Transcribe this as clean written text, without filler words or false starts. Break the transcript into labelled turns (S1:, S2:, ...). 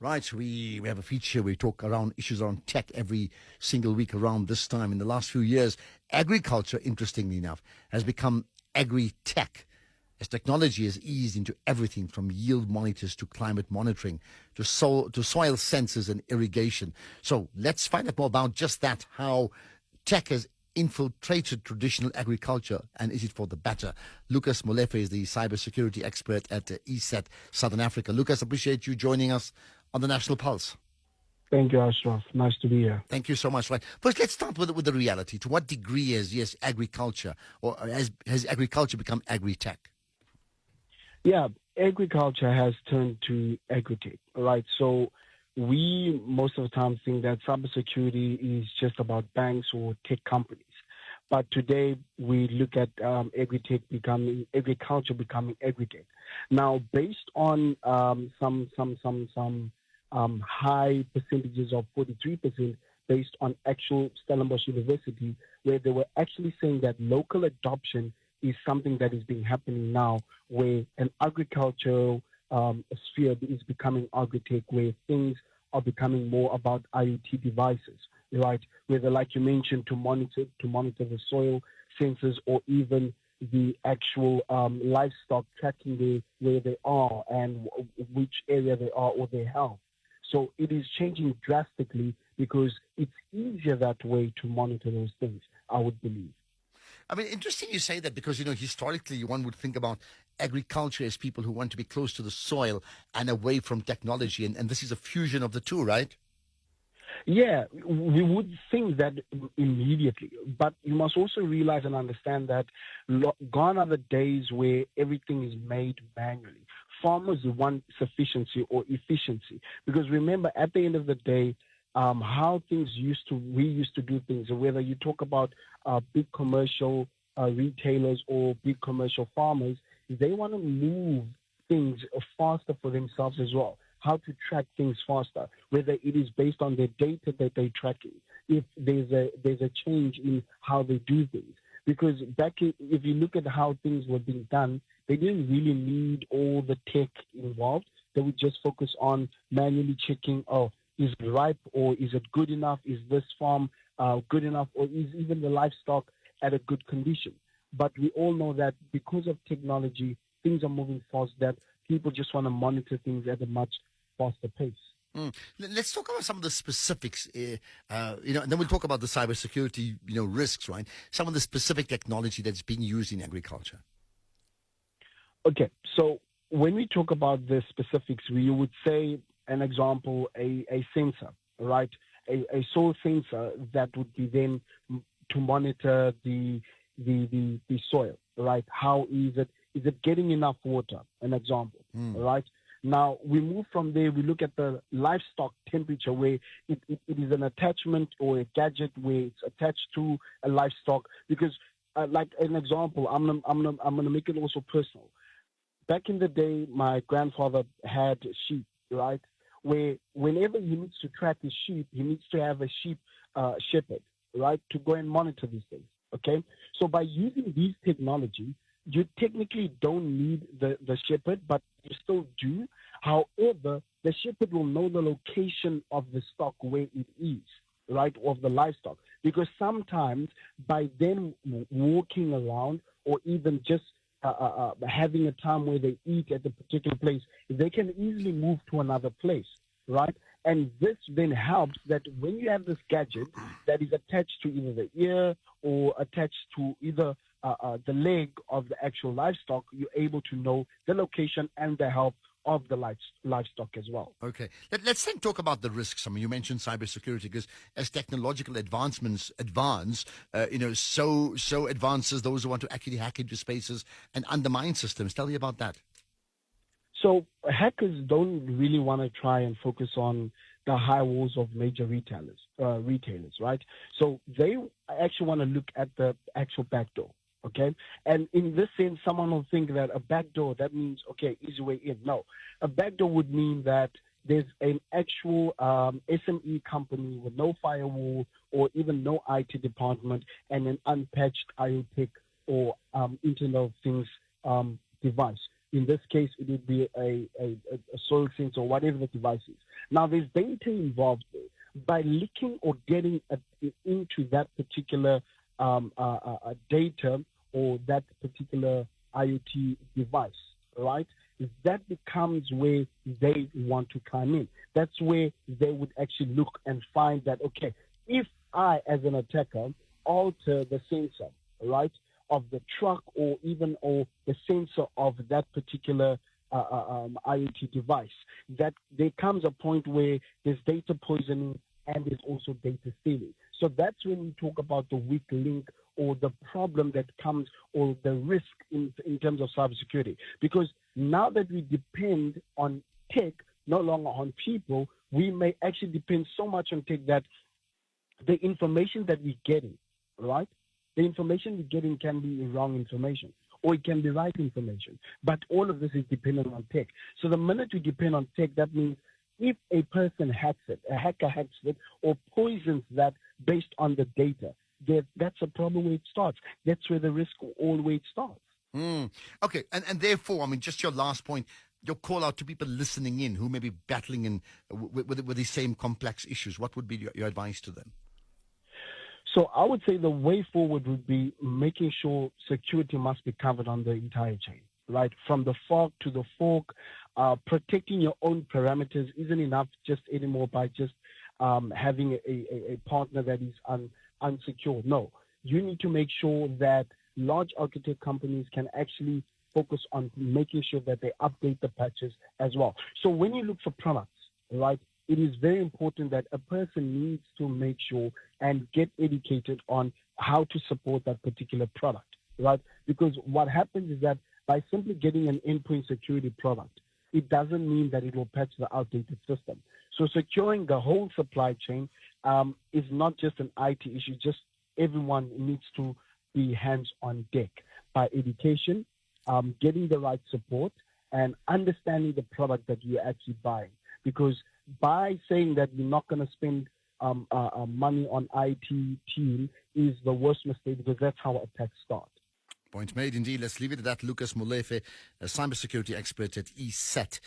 S1: Right, we have a feature. We talk around issues around tech every single week around this time. In the last few years, agriculture, interestingly enough, has become agri-tech as technology has eased into everything from yield monitors to climate monitoring to soil sensors and irrigation. So let's find out more about just that, how tech has infiltrated traditional agriculture, and is it for the better? Lucas Molefe is the cybersecurity expert at ESET Southern Africa. Lucas, appreciate you joining us on the National Pulse.
S2: Thank you, Ashraf. Nice to be here.
S1: Thank you so much. Right. First, let's start with the reality. To what degree has agriculture, or has agriculture become agri-tech?
S2: Yeah, agriculture has turned to agritech, right? So we most of the time think that cybersecurity is just about banks or tech companies. But today we look at agritech becoming agriculture becoming agritech. Now, based on some high percentages of 43% based on actual Stellenbosch University, where they were actually saying that local adoption is something that is being happening now, where an agricultural sphere is becoming agritech, where things are becoming more about IoT devices, right? Whether, like you mentioned, to monitor the soil sensors, or even the actual livestock, tracking where they are and which area they are, or their health. So it is changing drastically because it's easier that way to monitor those things, I would believe.
S1: I mean, interesting you say that, because, historically one would think about agriculture as people who want to be close to the soil and away from technology. And this is a fusion of the two, right?
S2: Yeah, we would think that immediately. But you must also realize and understand that gone are the days where everything is made manually. Farmers want sufficiency or efficiency. Because remember, at the end of the day, how we used to do things, whether you talk about big commercial retailers or big commercial farmers, they want to move things faster for themselves as well. How to track things faster, whether it is based on the data that they're tracking, if there's a change in how they do things. Because if you look at how things were being done, they didn't really need all the tech involved. They would just focus on manually checking, is it ripe, or is it good enough? Is this farm good enough, or is even the livestock at a good condition? But we all know that because of technology, things are moving fast, that people just want to monitor things at a much faster pace.
S1: Let's talk about some of the specifics, and then we'll talk about the cybersecurity, risks, right? Some of the specific technology that's being used in agriculture.
S2: Okay, so when we talk about the specifics, we would say, an example, a sensor, right? A soil sensor that would be then to monitor the soil, right? How is it? Is it getting enough water? An example, right? Now, we move from there, we look at the livestock temperature, where it is an attachment or a gadget where it's attached to a livestock. Because, like an example, I'm gonna make it also personal. Back in the day, my grandfather had sheep, right? Where whenever he needs to track his sheep, he needs to have a sheep shepherd, right, to go and monitor these things, okay? So by using these technology, you technically don't need the shepherd, but you still do. However, the shepherd will know the location of the stock where it is, right, of the livestock. Because sometimes by them walking around, or even just having a time where they eat at a particular place, they can easily move to another place, right? And this then helps that when you have this gadget that is attached to either the ear or attached to either the leg of the actual livestock, you're able to know the location and the health of the livestock as well.
S1: Okay. Let's then talk about the risks. I mean, you mentioned cybersecurity, because as technological advancements advance, so advances those who want to actually hack into spaces and undermine systems. Tell me about that.
S2: So hackers don't really want to try and focus on the high walls of major retailers, right? So they actually want to look at the actual back door. Okay, and in this sense, someone will think that a backdoor, that means, okay, easy way in. No, a backdoor would mean that there's an actual SME company with no firewall or even no IT department and an unpatched IoT or Internet of Things device. In this case, it would be a soil sensor or whatever the device is. Now, there's data involved there. By looking or getting into that particular data or that particular IoT device, right? That becomes where they want to come in. That's where they would actually look and find that, okay, if I, as an attacker, alter the sensor, right, of the truck or the sensor of that particular IoT device, that there comes a point where there's data poisoning and there's also data stealing. So that's when we talk about the weak link or the problem that comes or the risk in terms of cybersecurity. Because now that we depend on tech, no longer on people, we may actually depend so much on tech that the information that we're getting, right? The information we're getting can be wrong information or it can be right information. But all of this is dependent on tech. So the minute we depend on tech, that means if a person hacks it, a hacker hacks it or poisons that based on the data, that's a problem where it starts. That's where the risk always starts.
S1: Okay, and therefore, I mean, just your last point, your call out to people listening in who may be battling with these same complex issues. What would be your advice to them?
S2: So I would say the way forward would be making sure security must be covered on the entire chain, right? From the fork to the fork. Protecting your own parameters isn't enough just anymore by just having a partner that is unsecure. No, you need to make sure that large architect companies can actually focus on making sure that they update the patches as well. So when you look for products, right, it is very important that a person needs to make sure and get educated on how to support that particular product, right? Because what happens is that by simply getting an endpoint security product, it doesn't mean that it will patch the outdated system. So securing the whole supply chain is not just an IT issue, just everyone needs to be hands on deck by education, getting the right support, and understanding the product that you're actually buying. Because by saying that you're not going to spend money on IT team is the worst mistake, because that's how attacks start.
S1: Point made, indeed. Let's leave it at that. Lucas Molefe, a cybersecurity expert at ESET